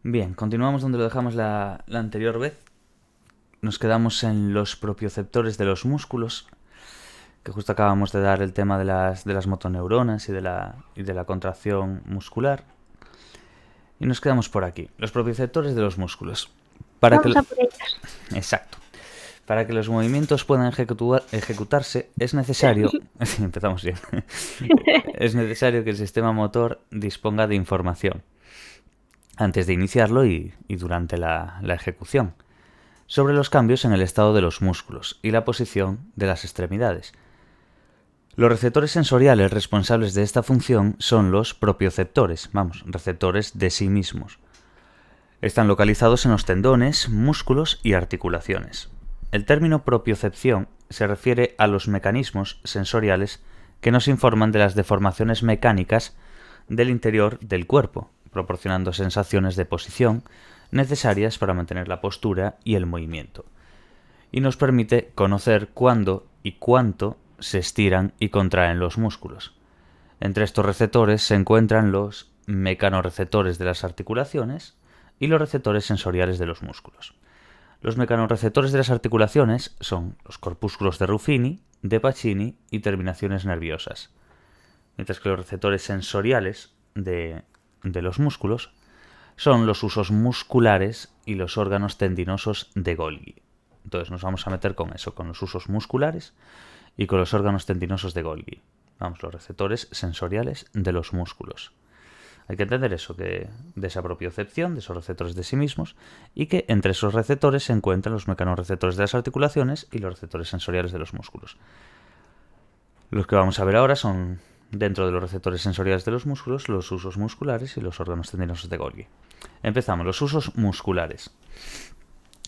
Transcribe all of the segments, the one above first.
Bien, continuamos donde lo dejamos la anterior vez. Nos quedamos en los propioceptores de los músculos, que justo acabamos de dar el tema de las motoneuronas y de la contracción muscular. Y nos quedamos por aquí, los propioceptores de los músculos. Para que, Vamos a por ellas. exacto. Para que los movimientos puedan ejecutarse es necesario, empezamos bien, es necesario que el sistema motor disponga de información antes de iniciarlo y durante la ejecución, sobre los cambios en el estado de los músculos y la posición de las extremidades. Los receptores sensoriales responsables de esta función son los propioceptores, receptores de sí mismos. Están localizados en los tendones, músculos y articulaciones. El término propiocepción se refiere a los mecanismos sensoriales que nos informan de las deformaciones mecánicas del interior del cuerpo, proporcionando sensaciones de posición necesarias para mantener la postura y el movimiento, y nos permite conocer cuándo y cuánto se estiran y contraen los músculos. Entre estos receptores se encuentran los mecanorreceptores de las articulaciones y los receptores sensoriales de los músculos. Los mecanorreceptores de las articulaciones son los corpúsculos de Ruffini, de Pacini y terminaciones nerviosas, mientras que los receptores sensoriales de los músculos son los usos musculares y los órganos tendinosos de Golgi. Entonces nos vamos a meter con eso, con los usos musculares y con los órganos tendinosos de Golgi. Los receptores sensoriales de los músculos. Hay que entender eso, que de esa propiocepción, de esos receptores de sí mismos, y que entre esos receptores se encuentran los mecanorreceptores de las articulaciones y los receptores sensoriales de los músculos. Los que vamos a ver ahora son, dentro de los receptores sensoriales de los músculos, los usos musculares y los órganos tendinosos de Golgi. Empezamos, los usos musculares.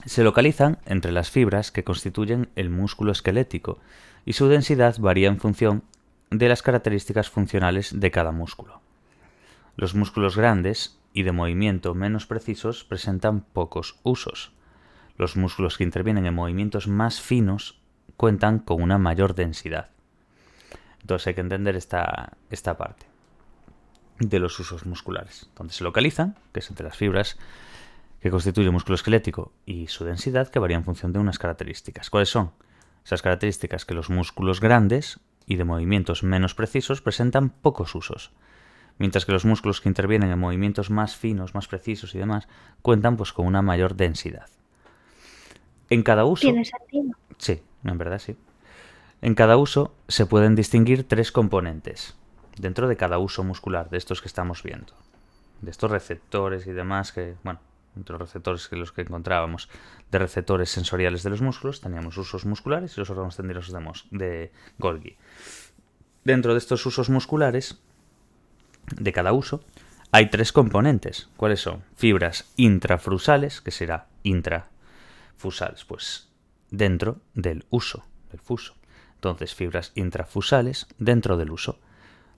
Se localizan entre las fibras que constituyen el músculo esquelético y su densidad varía en función de las características funcionales de cada músculo. Los músculos grandes y de movimiento menos precisos presentan pocos usos. Los músculos que intervienen en movimientos más finos cuentan con una mayor densidad. Entonces hay que entender esta parte de los usos musculares, donde se localizan, que es entre las fibras que constituye el músculo esquelético y su densidad, que varía en función de unas características. ¿Cuáles son? Esas características: que los músculos grandes y de movimientos menos precisos presentan pocos usos, mientras que los músculos que intervienen en movimientos más finos, más precisos y demás, cuentan pues con una mayor densidad. En cada uso, ¿Tiene sentido? sí, en verdad sí. En cada uso se pueden distinguir tres componentes dentro de cada uso muscular, de estos que estamos viendo, de estos receptores y demás que, entre los receptores que los que encontrábamos de receptores sensoriales de los músculos, teníamos usos musculares y los órganos tendinosos de Golgi. Dentro de estos usos musculares, de cada uso, hay tres componentes. ¿Cuáles son? Fibras intrafusales, que será intrafusales, pues dentro del uso, del fuso. Entonces, fibras intrafusales dentro del uso.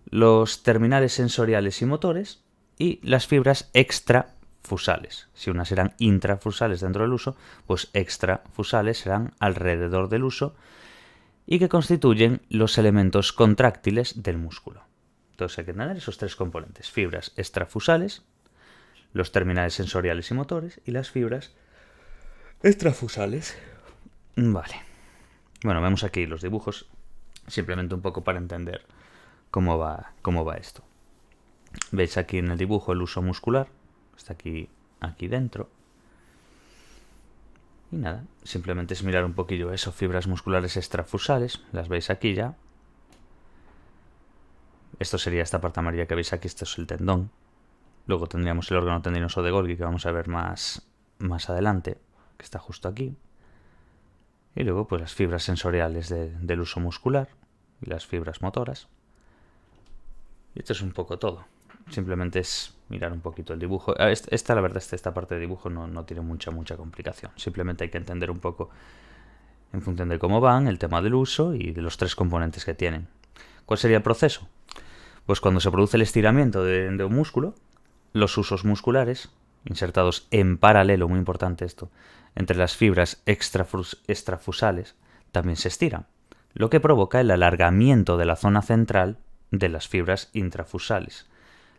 Los terminales sensoriales y motores y las fibras extrafusales. Si unas eran intrafusales dentro del uso, pues extrafusales serán alrededor del uso y que constituyen los elementos contráctiles del músculo. Entonces hay que tener esos tres componentes: fibras extrafusales, los terminales sensoriales y motores y las fibras extrafusales. Vale. Bueno, vemos aquí los dibujos, simplemente un poco para entender cómo va esto. Veis aquí en el dibujo el uso muscular, está aquí dentro. Y nada, simplemente es mirar un poquillo eso, fibras musculares extrafusales, las veis aquí ya. Esto sería esta parte amarilla que veis aquí, esto es el tendón. Luego tendríamos el órgano tendinoso de Golgi, que vamos a ver más adelante, que está justo aquí. Y luego pues las fibras sensoriales del uso muscular y las fibras motoras. Y esto es un poco todo. Simplemente es mirar un poquito el dibujo. La verdad, esta parte de dibujo no tiene mucha complicación. Simplemente hay que entender un poco, en función de cómo van, el tema del uso y de los tres componentes que tienen. ¿Cuál sería el proceso? Pues cuando se produce el estiramiento de un músculo, los usos musculares, insertados en paralelo, muy importante esto, entre las fibras extrafusales, también se estiran, lo que provoca el alargamiento de la zona central de las fibras intrafusales,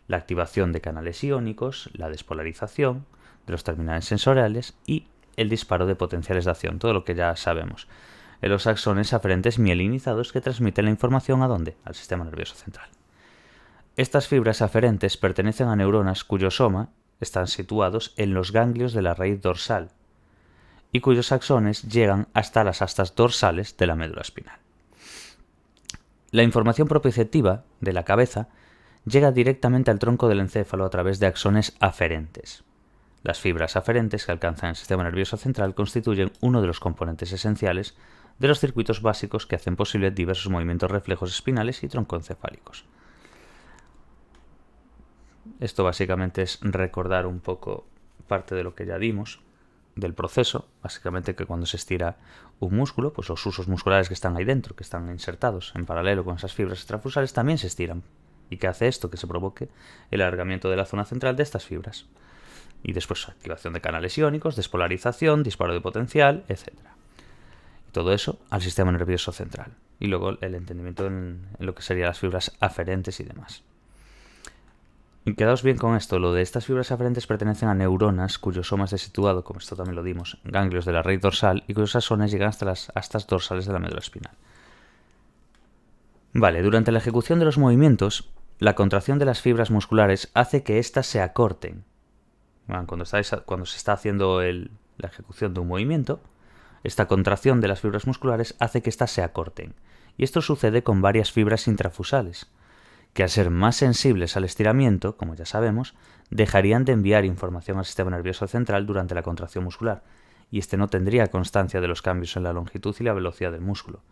la activación de canales iónicos, la despolarización, de los terminales sensoriales y el disparo de potenciales de acción, todo lo que ya sabemos. En los axones aferentes mielinizados que transmiten la información ¿a dónde? Al sistema nervioso central. Estas fibras aferentes pertenecen a neuronas cuyo soma están situados en los ganglios de la raíz dorsal y cuyos axones llegan hasta las astas dorsales de la médula espinal. La información propioceptiva de la cabeza llega directamente al tronco del encéfalo a través de axones aferentes. Las fibras aferentes que alcanzan el sistema nervioso central constituyen uno de los componentes esenciales de los circuitos básicos que hacen posible diversos movimientos reflejos espinales y troncoencefálicos. Esto básicamente es recordar un poco parte de lo que ya dimos del proceso, básicamente que cuando se estira un músculo, pues los usos musculares que están ahí dentro, que están insertados en paralelo con esas fibras extrafusales, también se estiran. ¿Y qué hace esto? Que se provoque el alargamiento de la zona central de estas fibras. Y después activación de canales iónicos, despolarización, disparo de potencial, etc. Y todo eso al sistema nervioso central. Y luego el entendimiento en lo que serían las fibras aferentes y demás. Y quedaos bien con esto, lo de estas fibras aferentes pertenecen a neuronas cuyo soma está situado, como esto también lo dimos, en ganglios de la raíz dorsal y cuyos axones llegan hasta las astas dorsales de la médula espinal. Vale, durante la ejecución de los movimientos, la contracción de las fibras musculares hace que éstas se acorten. Bueno, cuando se está haciendo la ejecución de un movimiento, esta contracción de las fibras musculares hace que éstas se acorten. Y esto sucede con varias fibras intrafusales, que al ser más sensibles al estiramiento, como ya sabemos, dejarían de enviar información al sistema nervioso central durante la contracción muscular, y este no tendría constancia de los cambios en la longitud y la velocidad del músculo.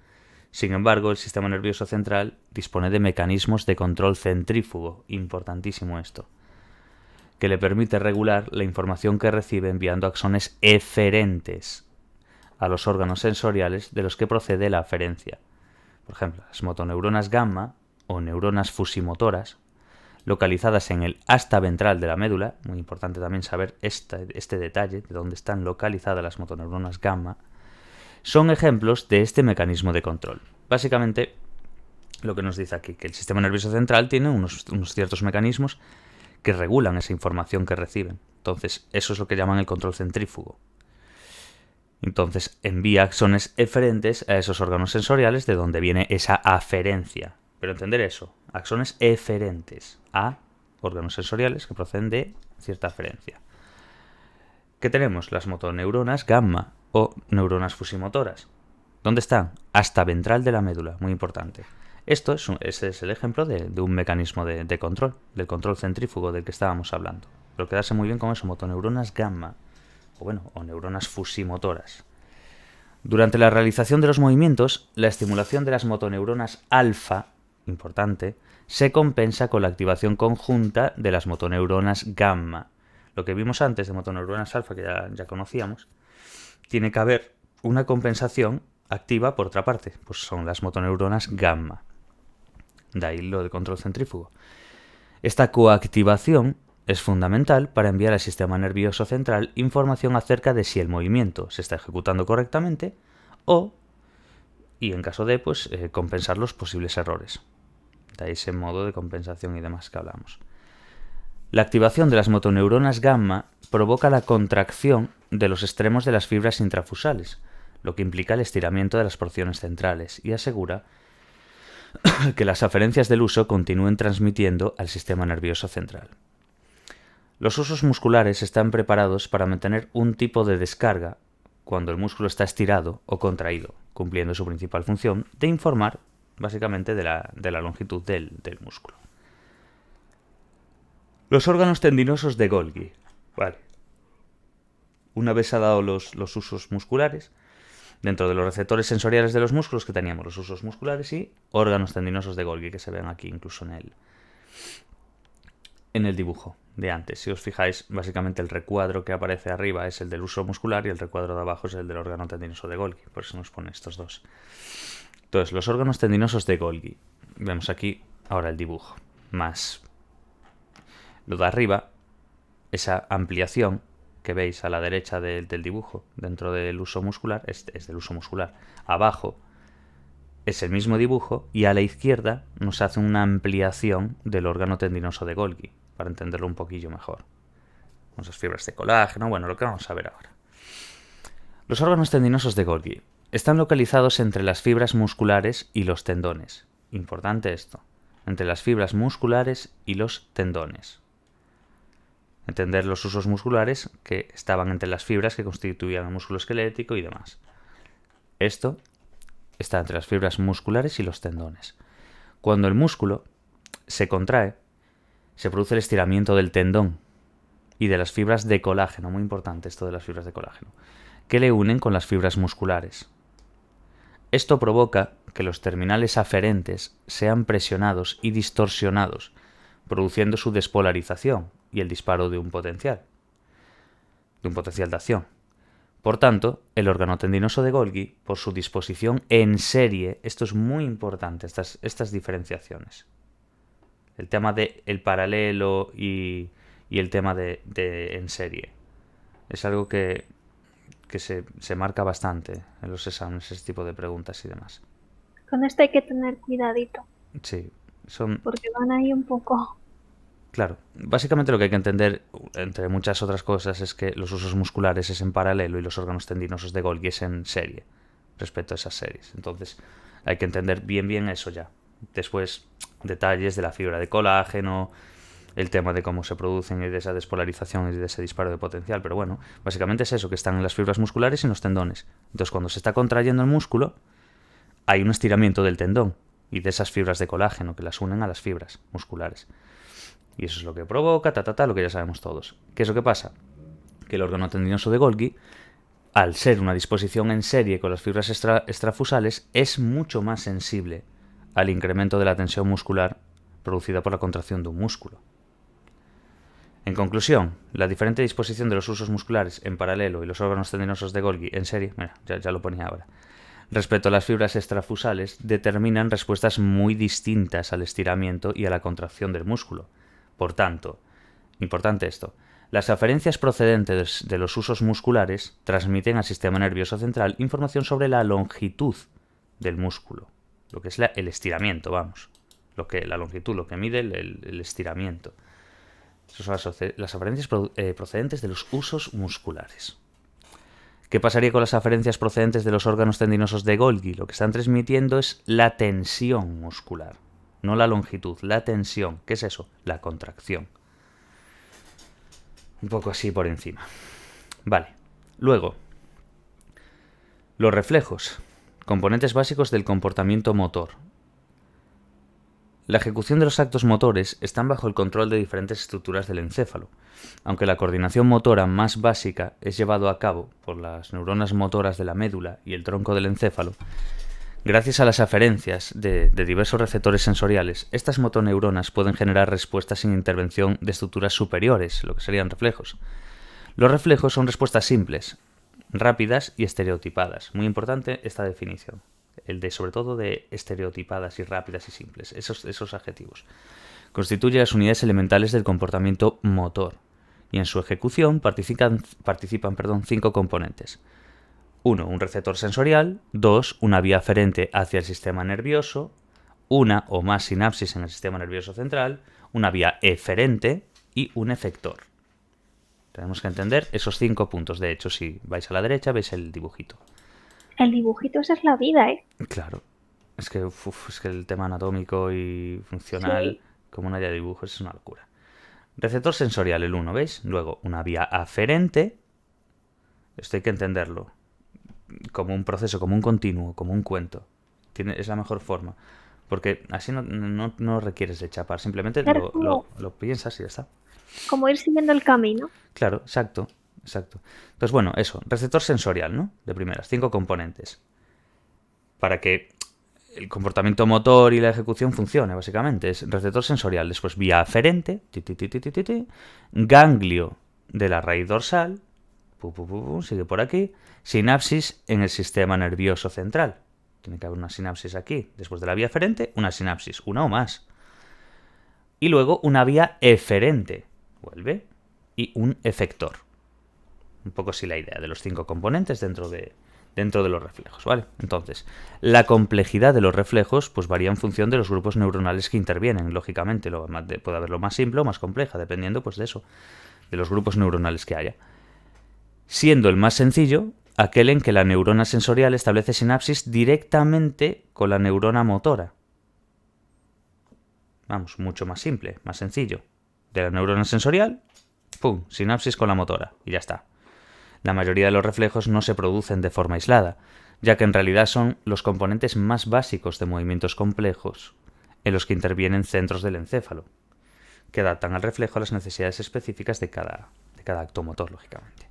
Sin embargo, el sistema nervioso central dispone de mecanismos de control centrífugo, importantísimo esto, que le permite regular la información que recibe enviando axones eferentes a los órganos sensoriales de los que procede la aferencia. Por ejemplo, las motoneuronas gamma o neuronas fusimotoras, localizadas en el asta ventral de la médula, muy importante también saber este detalle de dónde están localizadas las motoneuronas gamma, son ejemplos de este mecanismo de control. Básicamente, lo que nos dice aquí, que el sistema nervioso central tiene unos ciertos mecanismos que regulan esa información que reciben. Entonces, eso es lo que llaman el control centrífugo. Entonces, envía axones eferentes a esos órganos sensoriales de donde viene esa aferencia. Pero entender eso, axones eferentes a órganos sensoriales que proceden de cierta aferencia. ¿Qué tenemos? Las motoneuronas gamma o neuronas fusimotoras. ¿Dónde están? Asta ventral de la médula, muy importante. Ese es el ejemplo de un mecanismo de control, del control centrífugo del que estábamos hablando. Pero quedarse muy bien con eso, motoneuronas gamma, o neuronas fusimotoras. Durante la realización de los movimientos, la estimulación de las motoneuronas alfa, importante, se compensa con la activación conjunta de las motoneuronas gamma. Lo que vimos antes de motoneuronas alfa, que ya conocíamos, tiene que haber una compensación activa por otra parte, pues son las motoneuronas gamma. De ahí lo de control centrífugo. Esta coactivación es fundamental para enviar al sistema nervioso central información acerca de si el movimiento se está ejecutando correctamente y en caso de, compensar los posibles errores. De ahí ese modo de compensación y demás que hablamos. La activación de las motoneuronas gamma provoca la contracción de los extremos de las fibras intrafusales, lo que implica el estiramiento de las porciones centrales y asegura que las aferencias del uso continúen transmitiendo al sistema nervioso central. Los usos musculares están preparados para mantener un tipo de descarga cuando el músculo está estirado o contraído, cumpliendo su principal función de informar básicamente de la longitud del músculo. Los órganos tendinosos de Golgi. Vale. Una vez ha dado los usos musculares, dentro de los receptores sensoriales de los músculos que teníamos los usos musculares y órganos tendinosos de Golgi, que se ven aquí incluso en el dibujo de antes. Si os fijáis, básicamente el recuadro que aparece arriba es el del uso muscular y el recuadro de abajo es el del órgano tendinoso de Golgi. Por eso nos pone estos dos. Entonces, los órganos tendinosos de Golgi. Vemos aquí ahora el dibujo. Más lo de arriba, esa ampliación que veis a la derecha del dibujo dentro del uso muscular, es del uso muscular. Abajo es el mismo dibujo y a la izquierda nos hace una ampliación del órgano tendinoso de Golgi, para entenderlo un poquillo mejor. esas fibras de colágeno, bueno, lo que vamos a ver ahora. Los órganos tendinosos de Golgi están localizados entre las fibras musculares y los tendones. Importante esto, entre las fibras musculares y los tendones. Entender los usos musculares que estaban entre las fibras que constituían el músculo esquelético y demás. Esto está entre las fibras musculares y los tendones. Cuando el músculo se contrae, se produce el estiramiento del tendón y de las fibras de colágeno, muy importante esto de las fibras de colágeno, que le unen con las fibras musculares. Esto provoca que los terminales aferentes sean presionados y distorsionados, produciendo su despolarización y el disparo de un potencial de acción. Por tanto, el órgano tendinoso de Golgi, por su disposición en serie, esto es muy importante, estas diferenciaciones. El tema del paralelo y el tema de en serie. Es algo que se marca bastante en los exámenes, ese tipo de preguntas y demás. Con esto hay que tener cuidadito. Sí, porque van ahí un poco. Claro, básicamente lo que hay que entender, entre muchas otras cosas, es que los usos musculares es en paralelo y los órganos tendinosos de Golgi es en serie, respecto a esas series. Entonces, hay que entender bien eso ya. Después, detalles de la fibra de colágeno, el tema de cómo se producen y de esa despolarización y de ese disparo de potencial. Pero bueno, básicamente es eso, que están en las fibras musculares y en los tendones. Entonces, cuando se está contrayendo el músculo, hay un estiramiento del tendón y de esas fibras de colágeno que las unen a las fibras musculares. Y eso es lo que provoca, lo que ya sabemos todos. ¿Qué es lo que pasa? Que el órgano tendinoso de Golgi, al ser una disposición en serie con las fibras extrafusales, es mucho más sensible al incremento de la tensión muscular producida por la contracción de un músculo. En conclusión, la diferente disposición de los usos musculares en paralelo y los órganos tendinosos de Golgi en serie, mira, ya lo ponía ahora, respecto a las fibras extrafusales, determinan respuestas muy distintas al estiramiento y a la contracción del músculo. Por tanto, importante esto, las aferencias procedentes de los usos musculares transmiten al sistema nervioso central información sobre la longitud del músculo, lo que es el estiramiento, vamos, la longitud, lo que mide el estiramiento. Esas son las aferencias procedentes de los usos musculares. ¿Qué pasaría con las aferencias procedentes de los órganos tendinosos de Golgi? Lo que están transmitiendo es la tensión muscular. No la longitud, la tensión. ¿Qué es eso? La contracción. Un poco así por encima. Vale. Luego, los reflejos. Componentes básicos del comportamiento motor. La ejecución de los actos motores están bajo el control de diferentes estructuras del encéfalo, aunque la coordinación motora más básica es llevado a cabo por las neuronas motoras de la médula y el tronco del encéfalo. Gracias a las aferencias de diversos receptores sensoriales, estas motoneuronas pueden generar respuestas sin intervención de estructuras superiores, lo que serían reflejos. Los reflejos son respuestas simples, rápidas y estereotipadas. Muy importante esta definición. Sobre todo de estereotipadas y rápidas y simples. Esos adjetivos. Constituye las unidades elementales del comportamiento motor. Y en su ejecución participan 5 componentes. 1. Un receptor sensorial. 2. Una vía aferente hacia el sistema nervioso. Una o más sinapsis en el sistema nervioso central. Una vía eferente y un efector. Tenemos que entender esos 5 puntos. De hecho, si vais a la derecha, veis el dibujito. El dibujito, esa es la vida, ¿eh? Claro. Es que el tema anatómico y funcional, Sí. como no haya dibujos, es una locura. Receptor sensorial, el 1, ¿veis? Luego, una vía aferente. Esto hay que entenderlo. Como un proceso, como un continuo, como un cuento. Es la mejor forma. Porque así no requieres de chapar. Simplemente lo piensas y ya está. Como ir siguiendo el camino. Claro, exacto. Entonces, bueno, eso. Receptor sensorial, ¿no? De primeras, 5 componentes. Para que el comportamiento motor y la ejecución funcione, básicamente. Es receptor sensorial, después vía aferente, ganglio de la raíz dorsal, sigue por aquí, sinapsis en el sistema nervioso central. Tiene que haber una sinapsis aquí. Después de la vía aferente, una sinapsis, una o más. Y luego una vía eferente, vuelve, y un efector. Un poco así la idea de los 5 componentes dentro de los reflejos, ¿vale? Entonces, la complejidad de los reflejos pues varía en función de los grupos neuronales que intervienen, lógicamente. Puede haber lo más simple o más compleja, dependiendo pues de eso, de los grupos neuronales que haya, siendo el más sencillo aquel en que la neurona sensorial establece sinapsis directamente con la neurona motora. Vamos, mucho más simple, más sencillo. De la neurona sensorial, ¡pum!, sinapsis con la motora, y ya está. La mayoría de los reflejos no se producen de forma aislada, ya que en realidad son los componentes más básicos de movimientos complejos en los que intervienen centros del encéfalo, que adaptan al reflejo a las necesidades específicas de cada acto motor, lógicamente.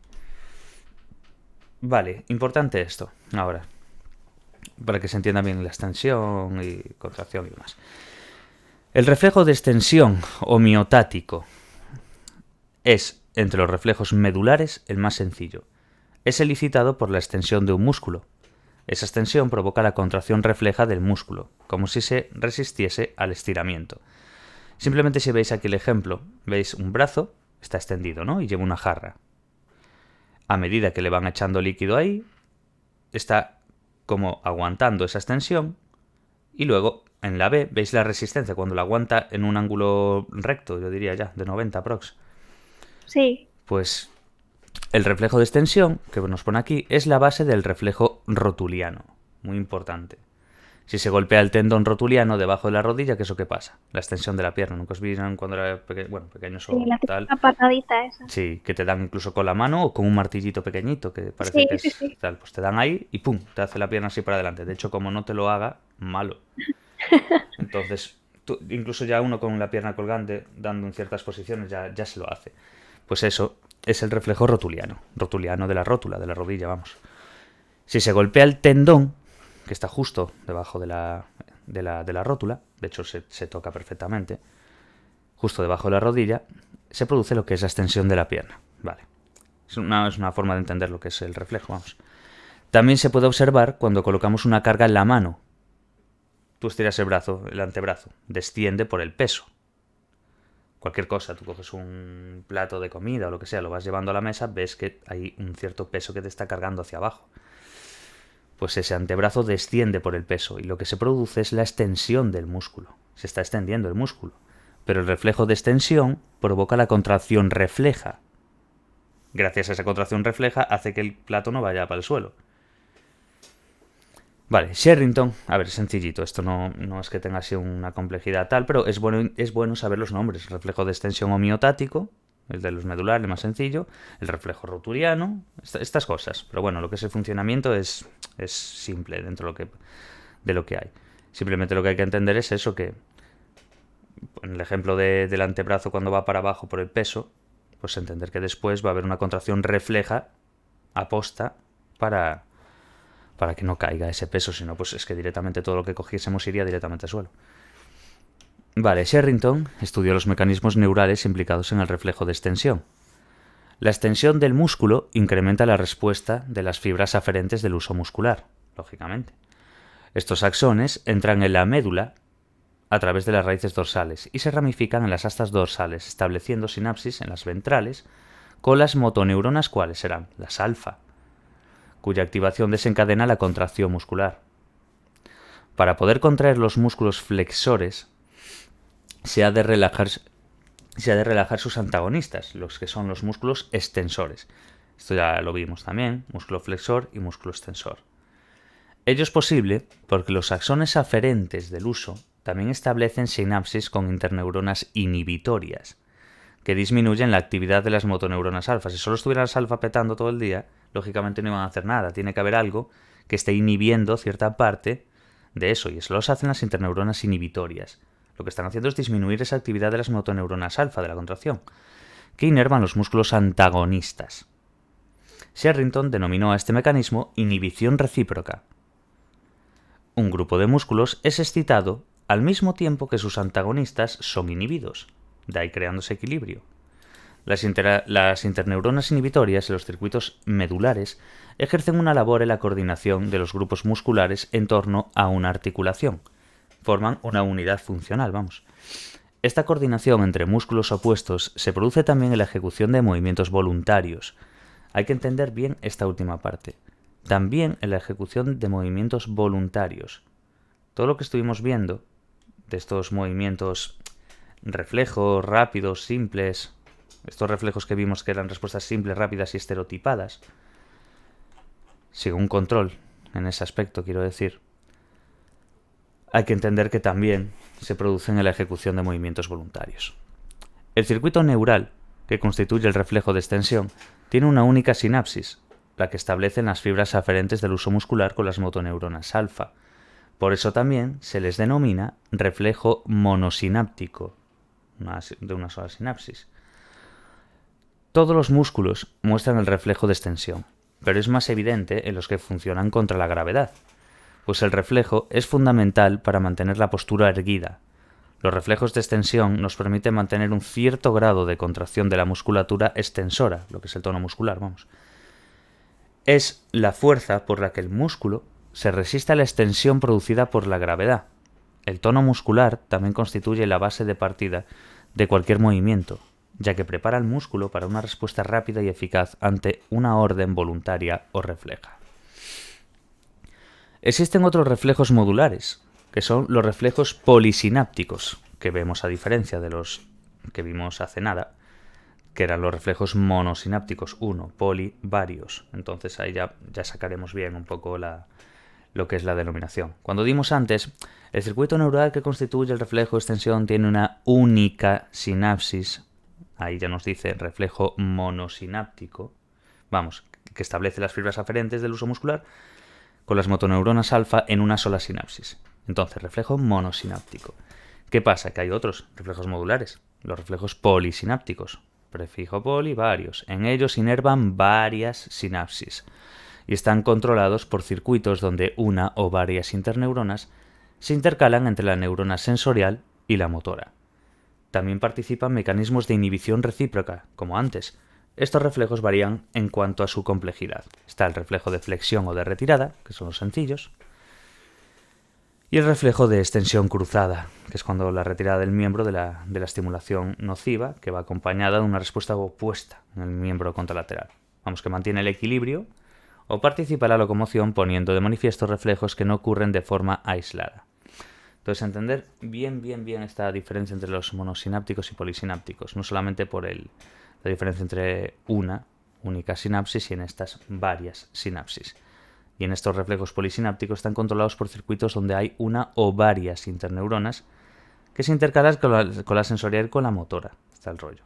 Vale, importante esto, ahora, para que se entienda bien la extensión y contracción y demás. El reflejo de extensión homeotático es, entre los reflejos medulares, el más sencillo. Es elicitado por la extensión de un músculo. Esa extensión provoca la contracción refleja del músculo, como si se resistiese al estiramiento. Simplemente si veis aquí el ejemplo, veis un brazo, está extendido, ¿no? Y lleva una jarra. A medida que le van echando líquido ahí, está como aguantando esa extensión, y luego en la B veis la resistencia cuando la aguanta en un ángulo recto, yo diría ya, de 90 aprox. Sí. Pues el reflejo de extensión, que nos pone aquí, es la base del reflejo rotuliano. Muy importante. Si se golpea el tendón rotuliano debajo de la rodilla, ¿qué es lo que pasa? La extensión de la pierna. ¿Nunca os vieron cuando era pequeños o La tal? patadita esa. Sí, que te dan incluso con la mano o con un martillito pequeñito, que parece que es tal. Pues te dan ahí y ¡pum!, te hace la pierna así para adelante. De hecho, como no te lo haga, malo. Entonces, incluso ya uno con la pierna colgante, dando en ciertas posiciones, ya se lo hace. Pues eso es el reflejo rotuliano. Rotuliano de la rótula, de la rodilla, vamos. Si se golpea el tendón, que está justo debajo de la rótula, de hecho se toca perfectamente, justo debajo de la rodilla, se produce lo que es la extensión de la pierna. Vale. Es una forma de entender lo que es el reflejo, vamos. También se puede observar cuando colocamos una carga en la mano. Tú estiras el brazo, el antebrazo, desciende por el peso. Cualquier cosa, tú coges un plato de comida o lo que sea, lo vas llevando a la mesa, ves que hay un cierto peso que te está cargando hacia abajo. Pues ese antebrazo desciende por el peso y lo que se produce es la extensión del músculo. Se está extendiendo el músculo. Pero el reflejo de extensión provoca la contracción refleja. Gracias a esa contracción refleja hace que el plato no vaya para el suelo. Vale, Sherrington, a ver, sencillito, esto no es que tenga así una complejidad tal, pero es bueno saber los nombres. El reflejo de extensión homeotático, el de los medulares, el más sencillo, el reflejo rotuliano, estas cosas. Pero bueno, lo que es el funcionamiento es simple dentro de lo que hay. Simplemente lo que hay que entender es eso, que en el ejemplo del antebrazo cuando va para abajo por el peso, pues entender que después va a haber una contracción refleja aposta para que no caiga ese peso, sino pues es que directamente todo lo que cogiésemos iría directamente al suelo. Vale, Sherrington estudió los mecanismos neurales implicados en el reflejo de extensión. La extensión del músculo incrementa la respuesta de las fibras aferentes del uso muscular, lógicamente. Estos axones entran en la médula a través de las raíces dorsales y se ramifican en las astas dorsales, estableciendo sinapsis en las ventrales con las motoneuronas, cuales serán las alfa, cuya activación desencadena la contracción muscular. Para poder contraer los músculos flexores, se ha de relajar sus antagonistas, los que son los músculos extensores. Esto ya lo vimos también, músculo flexor y músculo extensor. Ello es posible porque los axones aferentes del uso también establecen sinapsis con interneuronas inhibitorias, que disminuyen la actividad de las motoneuronas alfa. Si solo estuvieran las alfa petando todo el día, lógicamente no iban a hacer nada. Tiene que haber algo que esté inhibiendo cierta parte de eso, y eso lo hacen las interneuronas inhibitorias. Lo que están haciendo es disminuir esa actividad de las motoneuronas alfa de la contracción, que inervan los músculos antagonistas. Sherrington denominó a este mecanismo inhibición recíproca. Un grupo de músculos es excitado al mismo tiempo que sus antagonistas son inhibidos, de ahí creándose equilibrio. Las interneuronas inhibitorias en los circuitos medulares ejercen una labor en la coordinación de los grupos musculares en torno a una articulación. Forman una unidad funcional, vamos. Esta coordinación entre músculos opuestos se produce también en la ejecución de movimientos voluntarios. Hay que entender bien esta última parte. También en la ejecución de movimientos voluntarios. Todo lo que estuvimos viendo de estos movimientos reflejos, rápidos, simples, estos reflejos que vimos que eran respuestas simples, rápidas y estereotipadas, sin un control en ese aspecto, quiero decir, hay que entender que también se producen en la ejecución de movimientos voluntarios. El circuito neural, que constituye el reflejo de extensión, tiene una única sinapsis, la que establecen las fibras aferentes del uso muscular con las motoneuronas alfa. Por eso también se les denomina reflejo monosináptico, de una sola sinapsis. Todos los músculos muestran el reflejo de extensión, pero es más evidente en los que funcionan contra la gravedad, pues el reflejo es fundamental para mantener la postura erguida. Los reflejos de extensión nos permiten mantener un cierto grado de contracción de la musculatura extensora, lo que es el tono muscular, vamos. Es la fuerza por la que el músculo se resiste a la extensión producida por la gravedad. El tono muscular también constituye la base de partida de cualquier movimiento, ya que prepara al músculo para una respuesta rápida y eficaz ante una orden voluntaria o refleja. Existen otros reflejos modulares, que son los reflejos polisinápticos, que vemos a diferencia de los que vimos hace nada, que eran los reflejos monosinápticos, uno, poli, varios. Entonces ahí ya sacaremos bien un poco lo que es la denominación. Cuando dimos antes, el circuito neural que constituye el reflejo de extensión tiene una única sinapsis, ahí ya nos dice reflejo monosináptico, vamos, que establece las fibras aferentes del uso muscular con las motoneuronas alfa en una sola sinapsis. Entonces, reflejo monosináptico. ¿Qué pasa? Que hay otros reflejos modulares, los reflejos polisinápticos, prefijo poli, varios. En ellos inervan varias sinapsis y están controlados por circuitos donde una o varias interneuronas se intercalan entre la neurona sensorial y la motora. También participan mecanismos de inhibición recíproca, como antes. Estos reflejos varían en cuanto a su complejidad. Está el reflejo de flexión o de retirada, que son los sencillos, y el reflejo de extensión cruzada, que es cuando la retirada del miembro de la estimulación nociva, que va acompañada de una respuesta opuesta en el miembro contralateral. Vamos, que mantiene el equilibrio o participa en la locomoción poniendo de manifiesto reflejos que no ocurren de forma aislada. Entonces, entender bien esta diferencia entre los monosinápticos y polisinápticos, no solamente por la diferencia entre una única sinapsis y en estas varias sinapsis. Y en estos reflejos polisinápticos están controlados por circuitos donde hay una o varias interneuronas que se intercalan con la sensorial y con la motora. Está el rollo.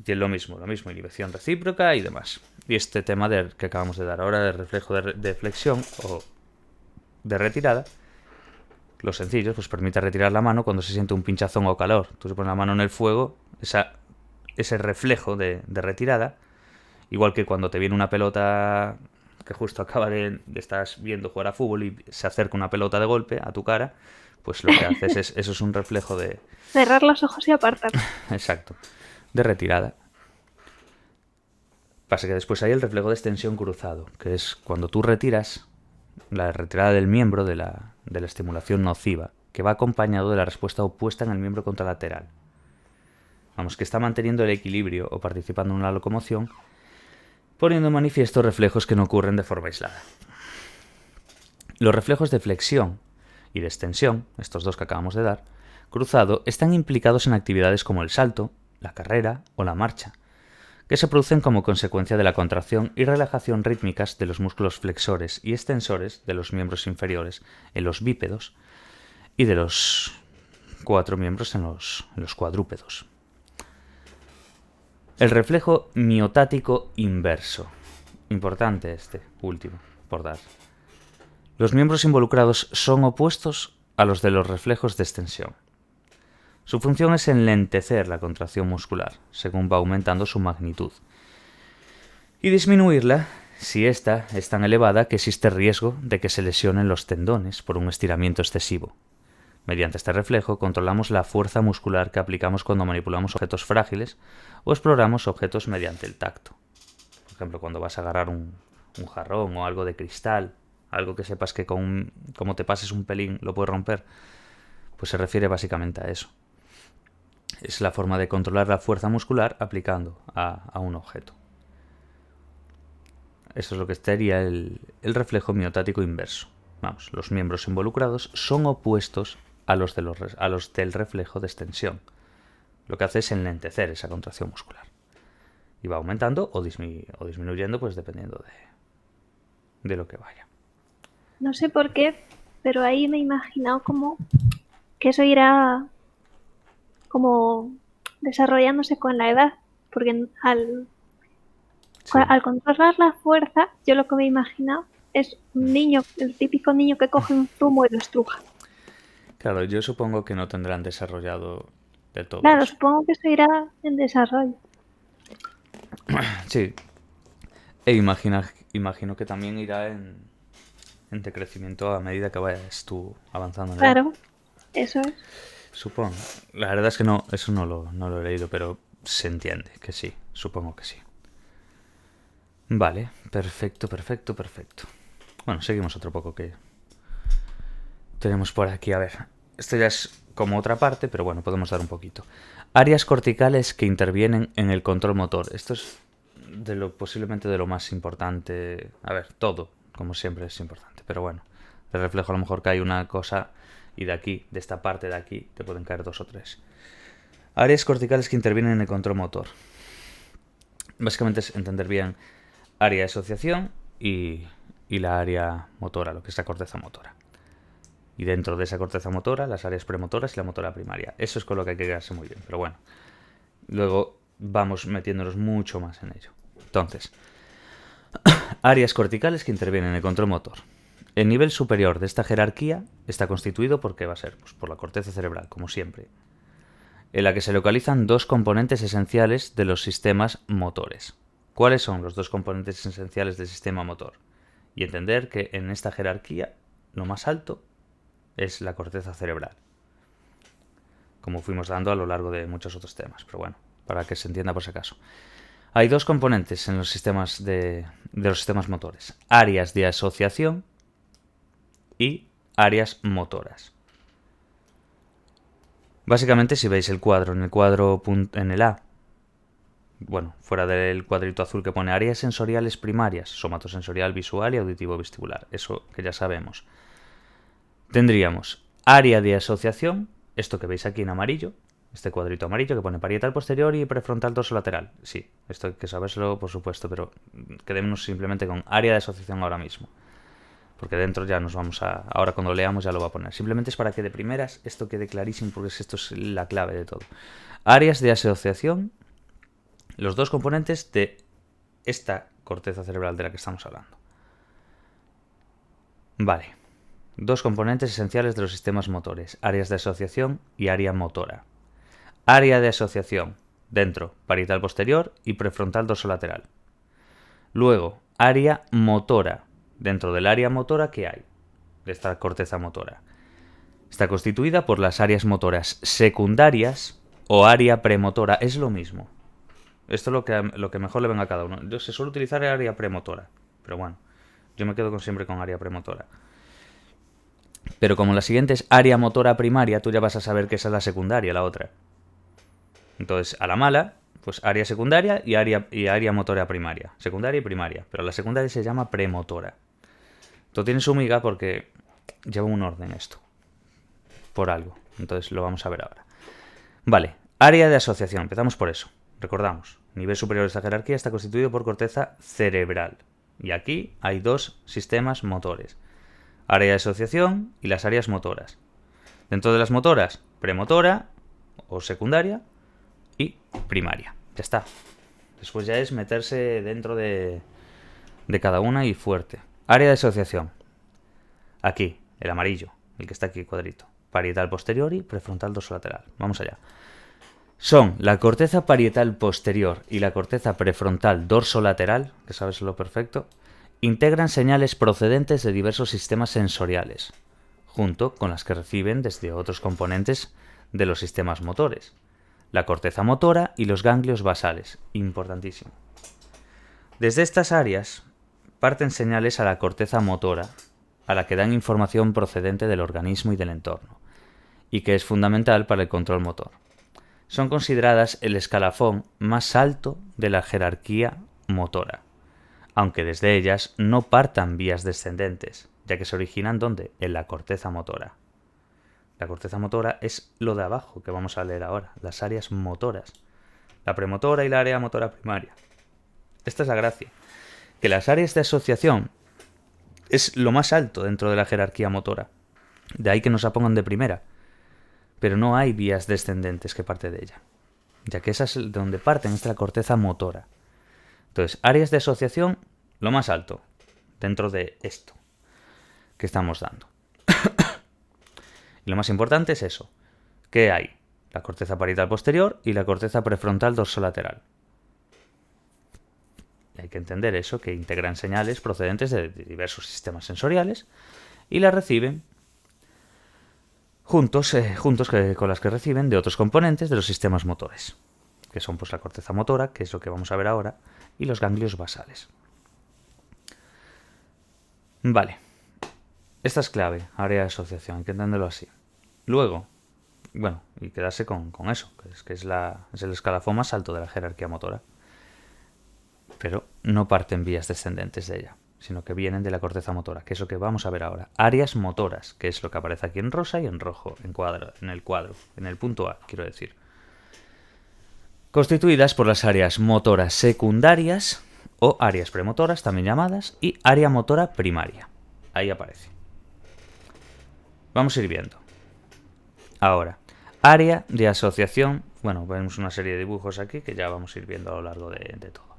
Y es lo mismo, inhibición recíproca y demás. Y este tema que acabamos de dar ahora, de reflejo de flexión o de retirada, los sencillos, pues permite retirar la mano cuando se siente un pinchazón o calor. Tú se pones la mano en el fuego, ese reflejo de retirada, igual que cuando te viene una pelota que justo acaba estás viendo jugar a fútbol y se acerca una pelota de golpe a tu cara, pues lo que haces eso es un reflejo de... Cerrar los ojos y apartar. Exacto, de retirada. Pasa que después hay el reflejo de extensión cruzado, que es cuando tú retiras la retirada del miembro de la estimulación nociva, que va acompañado de la respuesta opuesta en el miembro contralateral. Vamos, que está manteniendo el equilibrio o participando en la locomoción, poniendo en manifiesto reflejos que no ocurren de forma aislada. Los reflejos de flexión y de extensión, estos dos que acabamos de dar, cruzado, están implicados en actividades como el salto, la carrera o la marcha, que se producen como consecuencia de la contracción y relajación rítmicas de los músculos flexores y extensores de los miembros inferiores en los bípedos y de los 4 miembros en los cuadrúpedos. El reflejo miotático inverso. Importante este último, por dar. Los miembros involucrados son opuestos a los de los reflejos de extensión. Su función es enlentecer la contracción muscular, según va aumentando su magnitud, y disminuirla si ésta es tan elevada que existe riesgo de que se lesionen los tendones por un estiramiento excesivo. Mediante este reflejo controlamos la fuerza muscular que aplicamos cuando manipulamos objetos frágiles o exploramos objetos mediante el tacto. Por ejemplo, cuando vas a agarrar un jarrón o algo de cristal, algo que sepas que como te pases un pelín lo puedes romper, pues se refiere básicamente a eso. Es la forma de controlar la fuerza muscular aplicando a un objeto. Eso es lo que sería el reflejo miotático inverso. Vamos, los miembros involucrados son opuestos a los del reflejo de extensión. lo que hace es enlentecer esa contracción muscular. Y va aumentando o disminuyendo, pues dependiendo de lo que vaya. No sé por qué, pero ahí me he imaginado como que eso irá como desarrollándose con la edad, porque Sí. al controlar la fuerza, yo lo que me he imaginado es un niño, el típico niño que coge un zumo y lo estruja. Claro, yo supongo que no tendrán desarrollado de todo Claro, eso. supongo que eso irá en desarrollo. Sí. Imagino que también irá en decrecimiento a medida que vayas tú avanzando en edad. Claro, eso es. Supongo. La verdad es que no, eso no lo he leído, pero se entiende que sí. Supongo que sí. Vale, perfecto, perfecto, perfecto. Bueno, seguimos otro poco que tenemos por aquí. A ver, esto ya es como otra parte, pero bueno, podemos dar un poquito. Áreas corticales que intervienen en el control motor. Esto es posiblemente de lo más importante. A ver, todo, como siempre, es importante. Pero bueno, de reflejo a lo mejor cae una cosa y de aquí, de esta parte de aquí, te pueden caer dos o tres. Áreas corticales que intervienen en el control motor. Básicamente es entender bien área de asociación y la área motora, lo que es la corteza motora. Y dentro de esa corteza motora, las áreas premotoras y la motora primaria. Eso es con lo que hay que quedarse muy bien. Pero bueno, luego vamos metiéndonos mucho más en ello. Entonces, áreas corticales que intervienen en el control motor. El nivel superior de esta jerarquía está constituido por ¿qué va a ser? Pues por la corteza cerebral, como siempre, en la que se localizan dos componentes esenciales de los sistemas motores. ¿Cuáles son los dos componentes esenciales del sistema motor? Y entender que en esta jerarquía, lo más alto es la corteza cerebral, como fuimos dando a lo largo de muchos otros temas, pero bueno, para que se entienda por si acaso. Hay dos componentes en los sistemas de los sistemas motores: áreas de asociación y áreas motoras. Básicamente, si veis el cuadro, en el A, bueno, fuera del cuadrito azul que pone áreas sensoriales primarias, somatosensorial, visual y auditivo vestibular, eso que ya sabemos. Tendríamos área de asociación, esto que veis aquí en amarillo, este cuadrito amarillo que pone parietal posterior y prefrontal dorsolateral. Sí, esto hay que sabérselo, por supuesto, pero quedémonos simplemente con área de asociación ahora mismo. Porque dentro ya nos vamos a... Ahora cuando leamos ya lo va a poner. Simplemente es para que de primeras esto quede clarísimo, porque esto es la clave de todo. Áreas de asociación, los dos componentes de esta corteza cerebral de la que estamos hablando. Vale. Dos componentes esenciales de los sistemas motores: áreas de asociación y área motora. Área de asociación, dentro, parietal posterior y prefrontal dorsolateral. Luego, área motora. Dentro del área motora, ¿qué hay? De esta corteza motora. Está constituida por las áreas motoras secundarias o área premotora. Es lo mismo. Esto es lo que mejor le venga a cada uno. Yo se suele utilizar el área premotora, pero bueno, yo me quedo siempre con área premotora. Pero como la siguiente es área motora primaria, tú ya vas a saber que esa es la secundaria, la otra. Entonces, a la mala, pues área secundaria y área motora primaria. Secundaria y primaria. Pero la secundaria se llama premotora. Esto tiene su miga porque lleva un orden esto. Por algo. Entonces lo vamos a ver ahora. Vale, área de asociación. Empezamos por eso. Recordamos, nivel superior de esta jerarquía está constituido por corteza cerebral. Y aquí hay dos sistemas motores: área de asociación y las áreas motoras. Dentro de las motoras, premotora o secundaria y primaria. Ya está. Después ya es meterse dentro de cada una y fuerte. Área de asociación. Aquí, el amarillo, el que está aquí, cuadrito. Parietal posterior y prefrontal dorsolateral. Vamos allá. Son la corteza parietal posterior y la corteza prefrontal dorsolateral, que sabes lo perfecto, integran señales procedentes de diversos sistemas sensoriales, junto con las que reciben desde otros componentes de los sistemas motores: la corteza motora y los ganglios basales. Importantísimo. Desde estas áreas parten señales a la corteza motora, a la que dan información procedente del organismo y del entorno, y que es fundamental para el control motor. Son consideradas el escalafón más alto de la jerarquía motora, aunque desde ellas no partan vías descendentes, ya que se originan ¿dónde? En la corteza motora. La corteza motora es lo de abajo que vamos a leer ahora, las áreas motoras. La premotora y la área motora primaria. Esta es la gracia. Que las áreas de asociación es lo más alto dentro de la jerarquía motora. De ahí que nos la pongan de primera. Pero no hay vías descendentes que parte de ella. Ya que esa es de donde parten, es la corteza motora. Entonces, áreas de asociación, lo más alto dentro de esto que estamos dando. Y lo más importante es eso. ¿Qué hay? La corteza parietal posterior y la corteza prefrontal dorsolateral. Y hay que entender eso, que integran señales procedentes de diversos sistemas sensoriales y las reciben juntos con las que reciben de otros componentes de los sistemas motores, que son pues la corteza motora, que es lo que vamos a ver ahora, y los ganglios basales. Vale. Esta es clave, área de asociación, hay que entenderlo así. Luego, bueno, y quedarse con eso, que es el escalafón más alto de la jerarquía motora. Pero no parten vías descendentes de ella, sino que vienen de la corteza motora, que es lo que vamos a ver ahora. Áreas motoras, que es lo que aparece aquí en rosa y en rojo, en el cuadro, en el punto A, quiero decir. Constituidas por las áreas motoras secundarias, o áreas premotoras, también llamadas, y área motora primaria. Ahí aparece. Vamos a ir viendo. Ahora, área de asociación. Bueno, vemos una serie de dibujos aquí que ya vamos a ir viendo a lo largo de todo.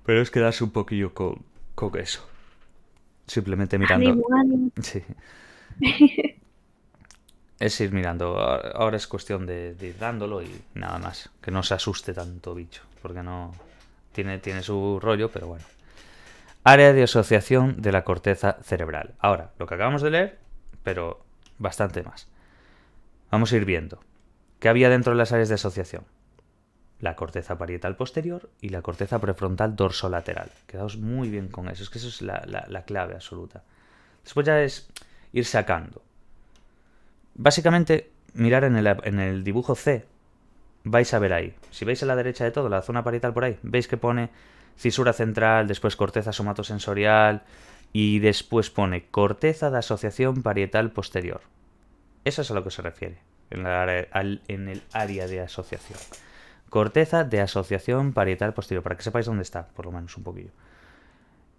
Pero es quedarse un poquillo con eso. Simplemente mirando. Ánimo. Sí. Es ir mirando. Ahora es cuestión de ir dándolo y nada más. Que no se asuste tanto bicho. Porque no. Tiene su rollo, pero bueno. Área de asociación de la corteza cerebral. Ahora, lo que acabamos de leer, pero bastante más. Vamos a ir viendo. ¿Qué había dentro de las áreas de asociación? La corteza parietal posterior y la corteza prefrontal dorsolateral. Quedaos muy bien con eso. Es que eso es la clave absoluta. Después ya es ir sacando. Básicamente, mirar en el dibujo C, vais a ver ahí. Si veis a la derecha de todo, la zona parietal por ahí, veis que pone cisura central, después corteza somatosensorial y después pone corteza de asociación parietal posterior. Eso es a lo que se refiere en el área de asociación. Corteza de asociación parietal posterior, para que sepáis dónde está, por lo menos un poquillo.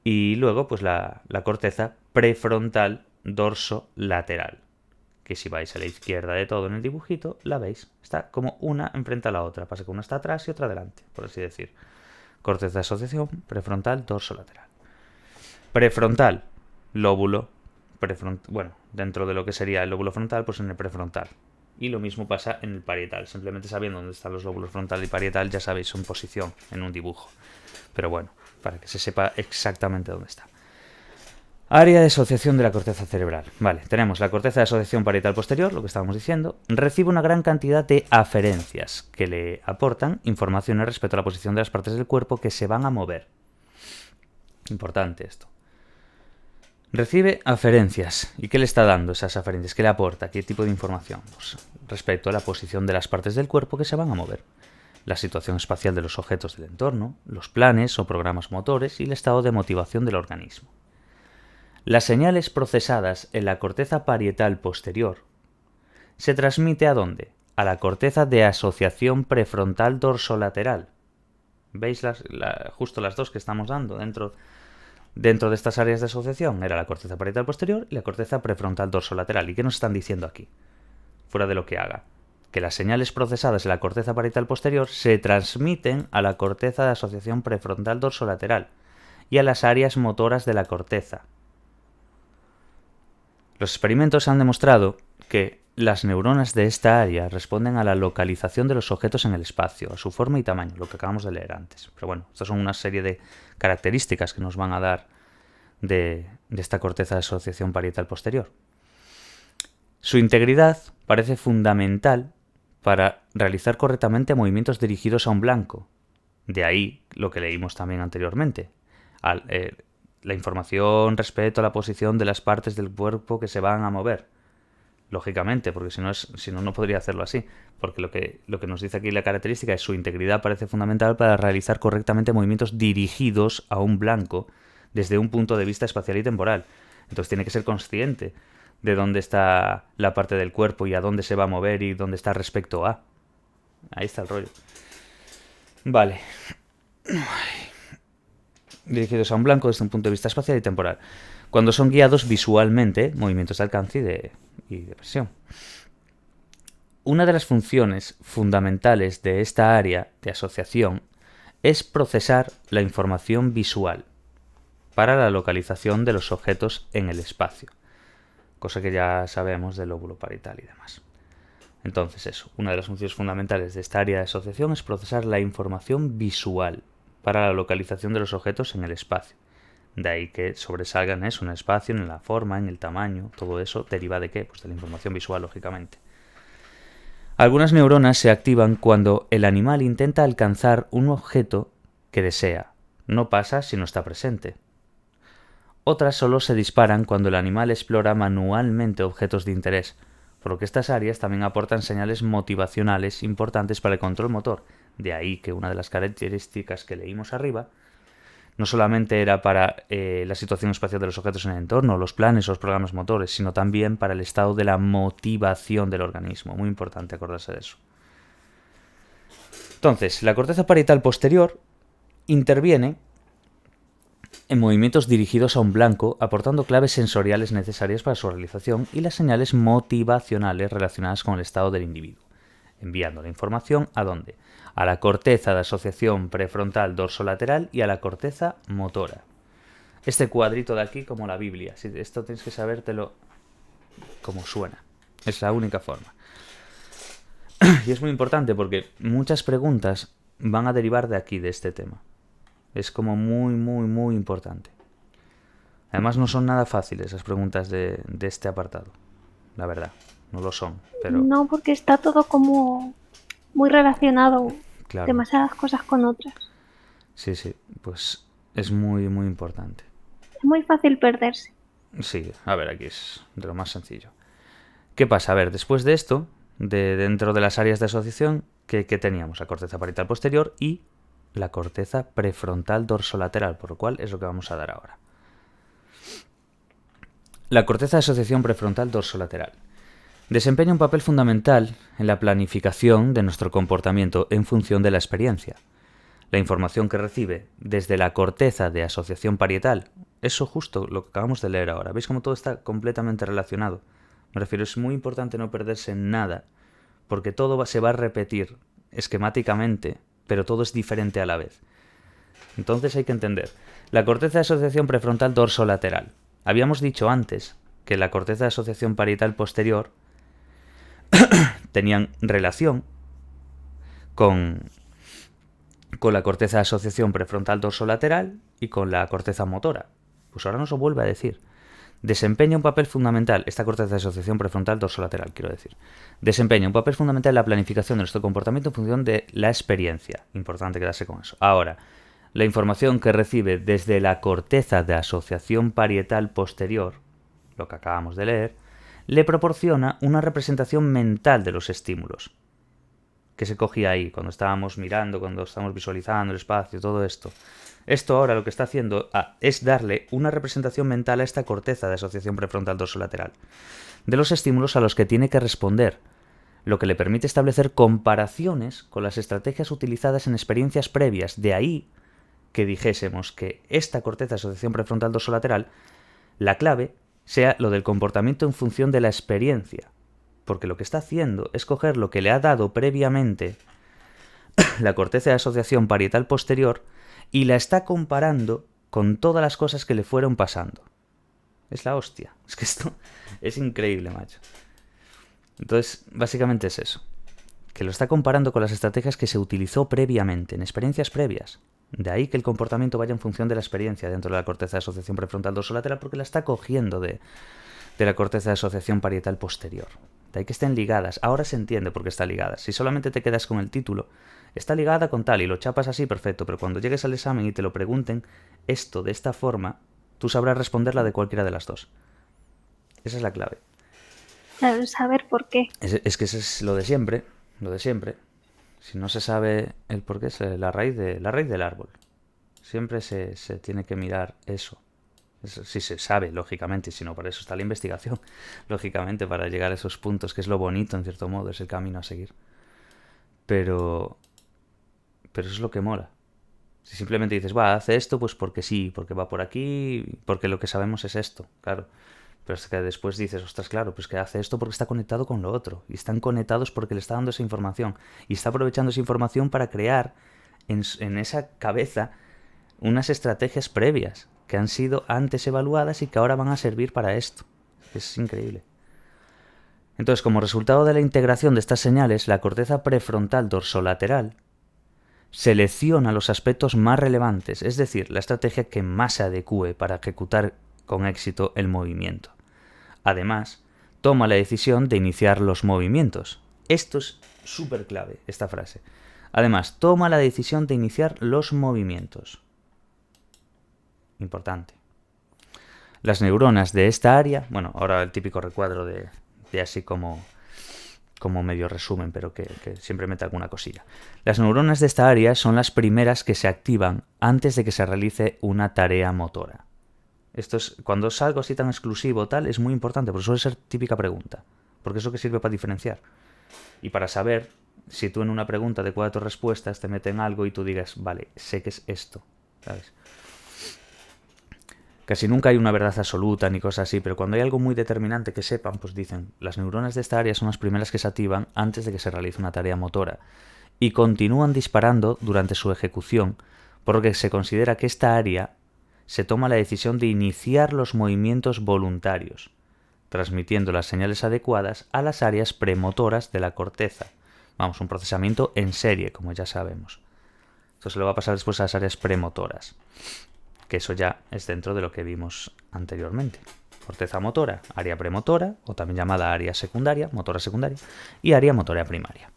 Y luego, pues la corteza prefrontal dorsolateral, que si vais a la izquierda de todo en el dibujito, la veis. Está como una enfrente a la otra. Pasa que una está atrás y otra adelante, por así decir. Corteza de asociación prefrontal dorsolateral. Prefrontal, lóbulo. Bueno, dentro de lo que sería el lóbulo frontal, pues en el prefrontal. Y lo mismo pasa en el parietal. Simplemente sabiendo dónde están los lóbulos frontal y parietal, ya sabéis su posición en un dibujo. Pero bueno, para que se sepa exactamente dónde está. Área de asociación de la corteza cerebral. Vale, tenemos la corteza de asociación parietal posterior, lo que estábamos diciendo, recibe una gran cantidad de aferencias que le aportan informaciones respecto a la posición de las partes del cuerpo que se van a mover. Importante esto. Recibe aferencias. ¿Y qué le está dando esas aferencias? ¿Qué le aporta? ¿Qué tipo de información? Pues respecto a la posición de las partes del cuerpo que se van a mover, la situación espacial de los objetos del entorno, los planes o programas motores y el estado de motivación del organismo. Las señales procesadas en la corteza parietal posterior se transmite ¿a dónde? A la corteza de asociación prefrontal dorsolateral. ¿Veis justo las dos que estamos dando dentro de estas áreas de asociación? Era la corteza parietal posterior y la corteza prefrontal dorsolateral. ¿Y qué nos están diciendo aquí? Fuera de lo que haga. Que las señales procesadas en la corteza parietal posterior se transmiten a la corteza de asociación prefrontal dorsolateral y a las áreas motoras de la corteza. Los experimentos han demostrado que las neuronas de esta área responden a la localización de los objetos en el espacio, a su forma y tamaño, lo que acabamos de leer antes. Pero bueno, estas son una serie de características que nos van a dar de esta corteza de asociación parietal posterior. Su integridad parece fundamental para realizar correctamente movimientos dirigidos a un blanco. De ahí lo que leímos también anteriormente. La información respecto a la posición de las partes del cuerpo que se van a mover. Lógicamente, porque si no, no podría hacerlo así. Porque lo que nos dice aquí la característica es su integridad parece fundamental para realizar correctamente movimientos dirigidos a un blanco desde un punto de vista espacial y temporal. Entonces tiene que ser consciente de dónde está la parte del cuerpo y a dónde se va a mover y dónde está respecto a. Ahí está el rollo. Vale. Dirigidos a un blanco desde un punto de vista espacial y temporal. Cuando son guiados visualmente, movimientos de alcance y de presión. Una de las funciones fundamentales de esta área de asociación es procesar la información visual para la localización de los objetos en el espacio, cosa que ya sabemos del lóbulo parietal y demás. Entonces eso, una de las funciones fundamentales de esta área de asociación es procesar la información visual para la localización de los objetos en el espacio. De ahí que sobresalgan eso en el espacio, en la forma, en el tamaño, todo eso deriva de ¿qué? Pues de la información visual, lógicamente. Algunas neuronas se activan cuando el animal intenta alcanzar un objeto que desea. No pasa si no está presente. Otras solo se disparan cuando el animal explora manualmente objetos de interés, por lo que estas áreas también aportan señales motivacionales importantes para el control motor. De ahí que una de las características que leímos arriba no solamente era para la situación espacial de los objetos en el entorno, los planes o los programas motores, sino también para el estado de la motivación del organismo. Muy importante acordarse de eso. Entonces, la corteza parietal posterior interviene en movimientos dirigidos a un blanco, aportando claves sensoriales necesarias para su realización y las señales motivacionales relacionadas con el estado del individuo, enviando la información ¿a dónde? A la corteza de asociación prefrontal dorsolateral y a la corteza motora. Este cuadrito de aquí como la Biblia. Esto tienes que sabértelo como suena. Es la única forma. Y es muy importante porque muchas preguntas van a derivar de aquí, de este tema. Es como muy, muy, muy importante. Además no son nada fáciles las preguntas de este apartado. La verdad, no lo son. Pero No, porque está todo como muy relacionado, claro, demasiadas cosas con otras. sí, pues es muy, muy importante. Es muy fácil perderse. Sí, a ver, aquí es de lo más sencillo. ¿Qué pasa? A ver, después de esto, dentro de las áreas de asociación, ¿qué teníamos? La corteza parietal posterior y la corteza prefrontal dorsolateral, por lo cual es lo que vamos a dar ahora. La corteza de asociación prefrontal dorsolateral desempeña un papel fundamental en la planificación de nuestro comportamiento en función de la experiencia. La información que recibe desde la corteza de asociación parietal, eso justo lo que acabamos de leer ahora. ¿Veis cómo todo está completamente relacionado? Me refiero, es muy importante no perderse en nada, porque todo se va a repetir esquemáticamente, pero todo es diferente a la vez. Entonces hay que entender. La corteza de asociación prefrontal dorsolateral. Habíamos dicho antes que la corteza de asociación parietal posterior tenían relación con la corteza de asociación prefrontal dorsolateral y con la corteza motora. Pues ahora nos lo vuelve a decir. Desempeña un papel fundamental, esta corteza de asociación prefrontal dorsolateral, quiero decir. Desempeña un papel fundamental en la planificación de nuestro comportamiento en función de la experiencia. Importante quedarse con eso. Ahora, la información que recibe desde la corteza de asociación parietal posterior, lo que acabamos de leer, le proporciona una representación mental de los estímulos que se cogía ahí, cuando estábamos mirando, cuando estábamos visualizando el espacio, todo esto. Esto ahora lo que está haciendo es darle una representación mental a esta corteza de asociación prefrontal dorsolateral de los estímulos a los que tiene que responder, lo que le permite establecer comparaciones con las estrategias utilizadas en experiencias previas. De ahí que dijésemos que esta corteza de asociación prefrontal dorsolateral, la clave sea lo del comportamiento en función de la experiencia, porque lo que está haciendo es coger lo que le ha dado previamente la corteza de asociación parietal posterior y la está comparando con todas las cosas que le fueron pasando. Es la hostia. Es que esto es increíble, macho. Entonces, básicamente es eso. Que lo está comparando con las estrategias que se utilizó previamente, en experiencias previas. De ahí que el comportamiento vaya en función de la experiencia dentro de la corteza de asociación prefrontal dorsolateral, porque la está cogiendo de la corteza de asociación parietal posterior. De ahí que estén ligadas. Ahora se entiende por qué están ligadas. Si solamente te quedas con el título, está ligada con tal y lo chapas así, perfecto, pero cuando llegues al examen y te lo pregunten esto de esta forma, tú sabrás responderla de cualquiera de las dos. Esa es la clave. Saber por qué. Es que eso es lo de siempre, lo de siempre. Si no se sabe el por qué, es la raíz del árbol. Siempre se tiene que mirar eso. Eso sí se sabe, lógicamente, si no, para eso está la investigación, lógicamente, para llegar a esos puntos, que es lo bonito, en cierto modo, es el camino a seguir. Pero, pero eso es lo que mola. Si simplemente dices, va, hace esto, pues porque sí, porque va por aquí, porque lo que sabemos es esto, claro. Pero es que después dices, ostras, claro, pues que hace esto porque está conectado con lo otro. Y están conectados porque le está dando esa información. Y está aprovechando esa información para crear en esa cabeza unas estrategias previas que han sido antes evaluadas y que ahora van a servir para esto. Es increíble. Entonces, como resultado de la integración de estas señales, la corteza prefrontal dorsolateral selecciona los aspectos más relevantes, es decir, la estrategia que más se adecue para ejecutar con éxito el movimiento. Además, toma la decisión de iniciar los movimientos. Esto es súper clave, esta frase. Además, toma la decisión de iniciar los movimientos. Importante. Las neuronas de esta área, bueno, ahora el típico recuadro de así como medio resumen, pero que siempre mete alguna cosilla. Las neuronas de esta área son las primeras que se activan antes de que se realice una tarea motora. Esto es, cuando es algo así tan exclusivo tal, es muy importante, porque suele ser típica pregunta, porque es lo que sirve para diferenciar. Y para saber si tú en una pregunta de 4 respuestas te meten algo y tú digas, vale, sé que es esto, ¿sabes? Casi nunca hay una verdad absoluta ni cosas así, pero cuando hay algo muy determinante que sepan, pues dicen, las neuronas de esta área son las primeras que se activan antes de que se realice una tarea motora y continúan disparando durante su ejecución, por lo que se considera que esta área se toma la decisión de iniciar los movimientos voluntarios, transmitiendo las señales adecuadas a las áreas premotoras de la corteza. Vamos, un procesamiento en serie, como ya sabemos. Esto se lo va a pasar después a las áreas premotoras, que eso ya es dentro de lo que vimos anteriormente. Corteza motora, área premotora, o también llamada área secundaria, motora secundaria, y área motora primaria.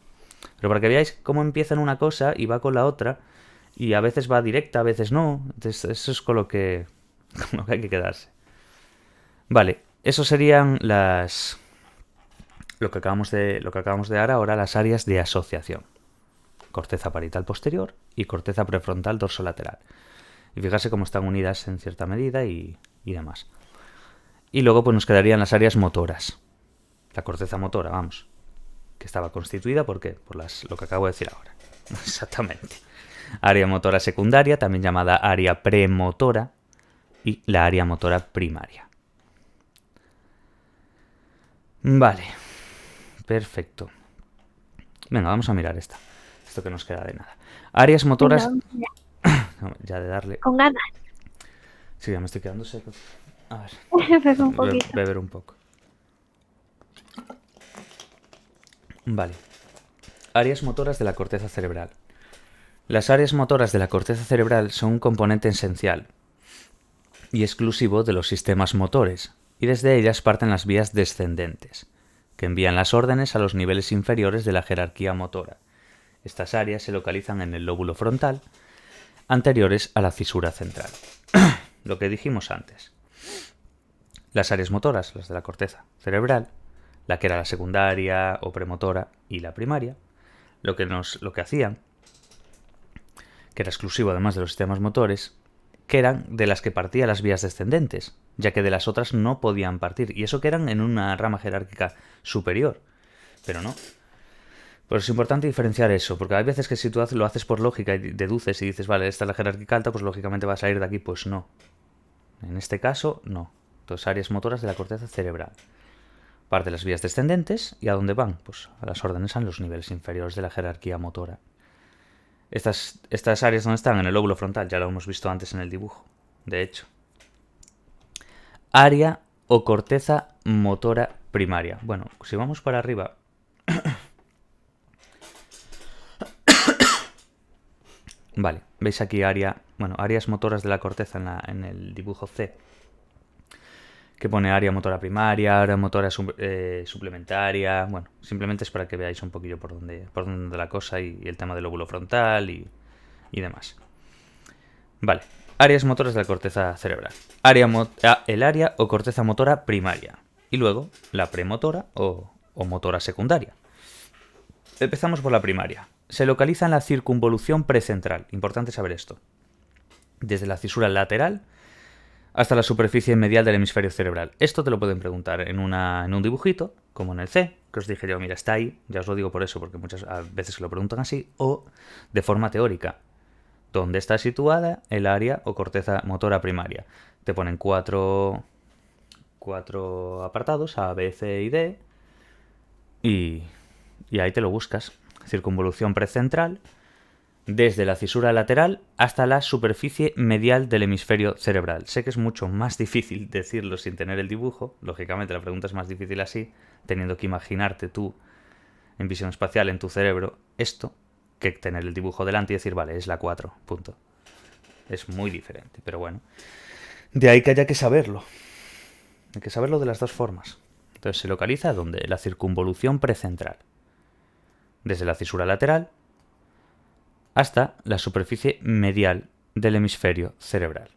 Pero para que veáis cómo empieza en una cosa y va con la otra, y a veces va directa, a veces no. Entonces, eso es con lo que hay que quedarse. Vale, eso serían lo que acabamos de dar ahora, las áreas de asociación. Corteza parietal posterior y corteza prefrontal dorsolateral. Y fijarse cómo están unidas en cierta medida y demás. Y luego pues nos quedarían las áreas motoras. La corteza motora, vamos, que estaba constituida ¿por qué? Por lo que acabo de decir ahora. Exactamente. Área motora secundaria, también llamada área premotora, y la área motora primaria. Vale, perfecto. Venga, vamos a mirar esta. Esto que nos queda de nada. Áreas motoras... Venga, ya de darle... con ganas. Sí, ya me estoy quedando seco. A ver. Bebe un poquito. Beber un poco. Vale. Áreas motoras de la corteza cerebral. Las áreas motoras de la corteza cerebral son un componente esencial y exclusivo de los sistemas motores, y desde ellas parten las vías descendentes, que envían las órdenes a los niveles inferiores de la jerarquía motora. Estas áreas se localizan en el lóbulo frontal, anteriores a la fisura central. Lo que dijimos antes. Las áreas motoras, las de la corteza cerebral, la que era la secundaria o premotora y la primaria, lo que hacían, que era exclusivo además de los sistemas motores, que eran de las que partían las vías descendentes, ya que de las otras no podían partir, y eso que eran en una rama jerárquica superior, pero no. Pues es importante diferenciar eso, porque hay veces que si tú lo haces por lógica y deduces y dices, vale, esta es la jerárquica alta, pues lógicamente va a salir de aquí, pues no. En este caso, no. Entonces, áreas motoras de la corteza cerebral. Parte de las vías descendentes, ¿y a dónde van? Pues a las órdenes a los niveles inferiores de la jerarquía motora. Estas áreas, ¿dónde están? En el lóbulo frontal, ya lo hemos visto antes en el dibujo, de hecho. Área o corteza motora primaria. Bueno, si vamos para arriba... Vale, veis aquí áreas motoras de la corteza en el dibujo C, que pone área motora primaria, área motora suplementaria. Bueno, simplemente es para que veáis un poquillo por dónde la cosa y el tema del lóbulo frontal y demás. Vale, áreas motoras de la corteza cerebral. El área o corteza motora primaria. Y luego la premotora o motora secundaria. Empezamos por la primaria. Se localiza en la circunvolución precentral. Importante saber esto. Desde la cisura lateral, hasta la superficie medial del hemisferio cerebral. Esto te lo pueden preguntar en un dibujito, como en el C, que os dije yo, mira, está ahí, ya os lo digo por eso, porque muchas veces se lo preguntan así, o de forma teórica, ¿dónde está situada el área o corteza motora primaria? Te ponen cuatro apartados, A, B, C y D, y ahí te lo buscas. Circunvolución precentral, desde la cisura lateral hasta la superficie medial del hemisferio cerebral. Sé que es mucho más difícil decirlo sin tener el dibujo. Lógicamente la pregunta es más difícil así, teniendo que imaginarte tú en visión espacial en tu cerebro esto, que tener el dibujo delante y decir, vale, es la 4, punto. Es muy diferente, pero bueno. De ahí que haya que saberlo. Hay que saberlo de las dos formas. Entonces se localiza donde la circunvolución precentral, desde la cisura lateral hasta la superficie medial del hemisferio cerebral.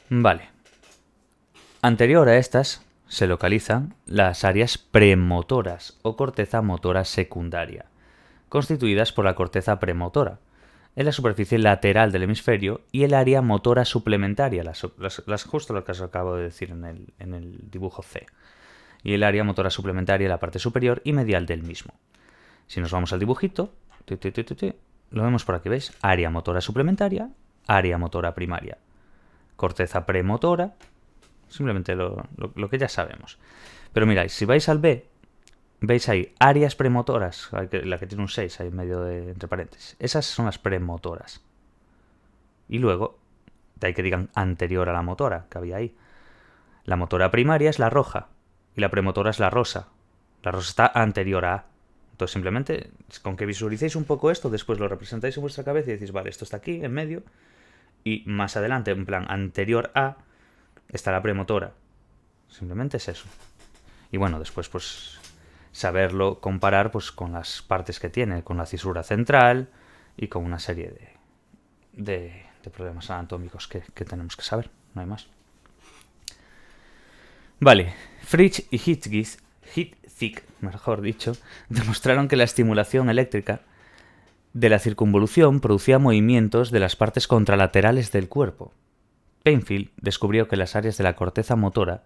Vale. Anterior a estas se localizan las áreas premotoras o corteza motora secundaria, constituidas por la corteza premotora, en la superficie lateral del hemisferio, y el área motora suplementaria, justo lo que os acabo de decir en el dibujo C, y el área motora suplementaria en la parte superior y medial del mismo. Si nos vamos al dibujito, lo vemos por aquí, ¿veis? Área motora suplementaria, área motora primaria, corteza premotora, simplemente lo que ya sabemos. Pero miráis, si vais al B, veis ahí áreas premotoras, la que tiene un 6 ahí en medio entre paréntesis. Esas son las premotoras. Y luego, de ahí que digan anterior a la motora, que había ahí. La motora primaria es la roja y la premotora es la rosa. La rosa está anterior a A. Entonces simplemente, con que visualicéis un poco esto, después lo representáis en vuestra cabeza y decís, vale, esto está aquí, en medio, y más adelante, en plan anterior a, está la premotora. Simplemente es eso. Y bueno, después pues saberlo comparar pues con las partes que tiene, con la cisura central y con una serie de problemas anatómicos que tenemos que saber, no hay más. Vale, Fritsch y Hitzig, mejor dicho, demostraron que la estimulación eléctrica de la circunvolución producía movimientos de las partes contralaterales del cuerpo. Penfield descubrió que las áreas de la corteza motora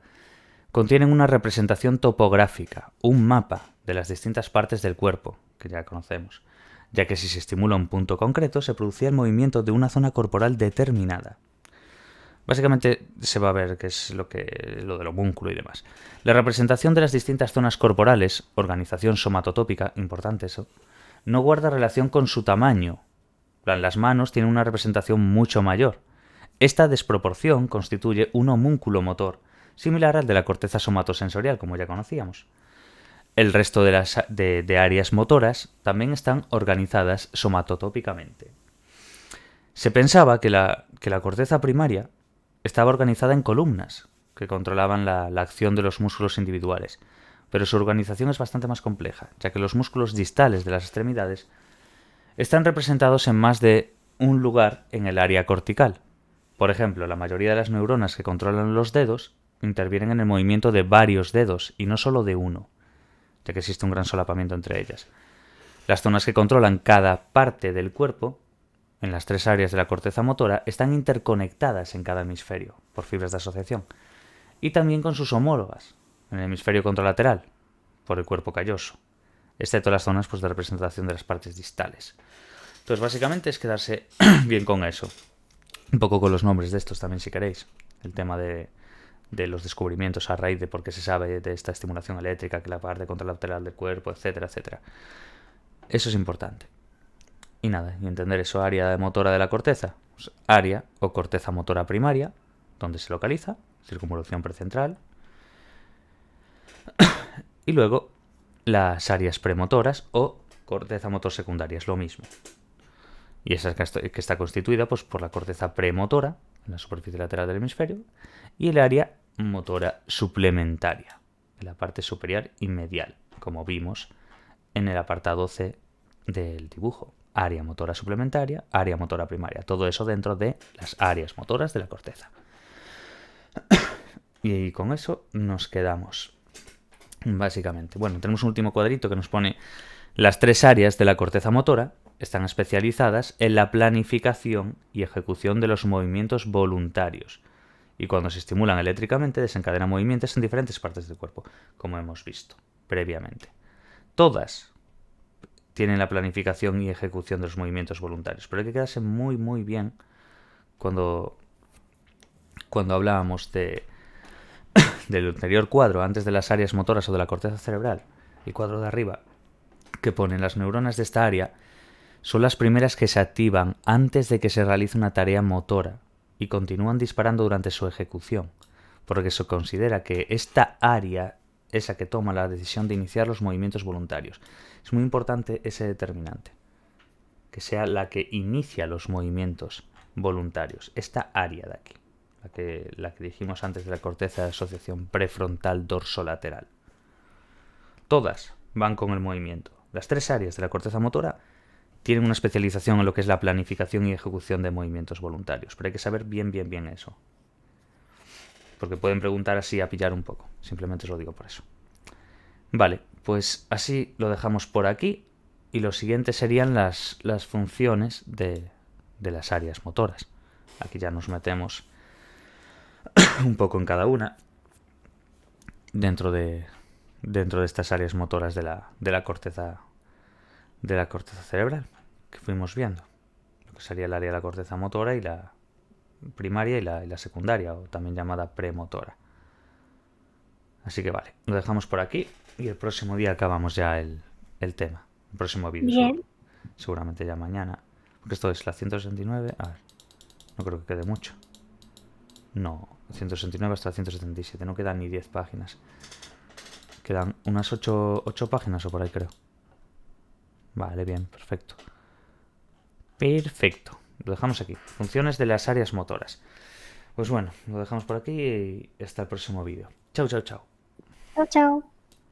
contienen una representación topográfica, un mapa de las distintas partes del cuerpo, que ya conocemos, ya que si se estimula un punto concreto se producía el movimiento de una zona corporal determinada. Básicamente se va a ver qué es lo del homúnculo y demás. La representación de las distintas zonas corporales, organización somatotópica, importante eso, no guarda relación con su tamaño. Las manos tienen una representación mucho mayor. Esta desproporción constituye un homúnculo motor, similar al de la corteza somatosensorial, como ya conocíamos. El resto de áreas motoras también están organizadas somatotópicamente. Se pensaba que la corteza primaria estaba organizada en columnas, que controlaban la acción de los músculos individuales, pero su organización es bastante más compleja, ya que los músculos distales de las extremidades están representados en más de un lugar en el área cortical. Por ejemplo, la mayoría de las neuronas que controlan los dedos intervienen en el movimiento de varios dedos y no solo de uno, ya que existe un gran solapamiento entre ellas. Las zonas que controlan cada parte del cuerpo, en las tres áreas de la corteza motora, están interconectadas en cada hemisferio por fibras de asociación, y también con sus homólogas en el hemisferio contralateral por el cuerpo calloso, excepto las zonas de representación de las partes distales. Entonces básicamente es quedarse bien con eso, un poco con los nombres de estos también si queréis, el tema de los descubrimientos a raíz de por qué se sabe de esta estimulación eléctrica, que la parte contralateral del cuerpo, etcétera, etcétera. Eso es importante. Y nada, y entender eso, área motora de la corteza, pues área o corteza motora primaria, donde se localiza, circunvolución precentral, y luego las áreas premotoras o corteza motor secundaria, es lo mismo. Y esa que está constituida pues por la corteza premotora, en la superficie lateral del hemisferio, y el área motora suplementaria, en la parte superior y medial, como vimos en el apartado C del dibujo. Área motora suplementaria, área motora primaria, todo eso dentro de las áreas motoras de la corteza. Y con eso nos quedamos, básicamente. Bueno, tenemos un último cuadrito que nos pone las tres áreas de la corteza motora, están especializadas en la planificación y ejecución de los movimientos voluntarios. Y cuando se estimulan eléctricamente desencadenan movimientos en diferentes partes del cuerpo, como hemos visto previamente. Todas tienen la planificación y ejecución de los movimientos voluntarios, pero hay que quedarse muy muy bien cuando hablábamos del anterior cuadro, antes de las áreas motoras o de la corteza cerebral, el cuadro de arriba, que pone las neuronas de esta área, son las primeras que se activan antes de que se realice una tarea motora y continúan disparando durante su ejecución, porque se considera que esta área es la que toma la decisión de iniciar los movimientos voluntarios. Es muy importante ese determinante, que sea la que inicia los movimientos voluntarios, esta área de aquí, la que dijimos antes de la corteza de asociación prefrontal dorsolateral. Todas van con el movimiento. Las 3 áreas de la corteza motora tienen una especialización en lo que es la planificación y ejecución de movimientos voluntarios, pero hay que saber bien eso. Porque pueden preguntar así a pillar un poco. Simplemente os lo digo por eso. Vale, pues así lo dejamos por aquí. Y lo siguiente serían las funciones de las áreas motoras. Aquí ya nos metemos un poco en cada una. Dentro de estas áreas motoras de la corteza cerebral que fuimos viendo. Lo que sería el área de la corteza motora y la primaria y la secundaria, o también llamada premotora. Así que vale, lo dejamos por aquí y el próximo día acabamos ya el tema. El próximo vídeo seguramente ya mañana. Porque esto es la 169. A ver, no creo que quede mucho. No, 169 hasta la 177. No quedan ni 10 páginas. Quedan unas 8 páginas o por ahí, creo. Vale, bien, perfecto. Perfecto. Lo dejamos aquí. Funciones de las áreas motoras. Pues bueno, lo dejamos por aquí y hasta el próximo vídeo. Chao, chao, chao. Chao, chao.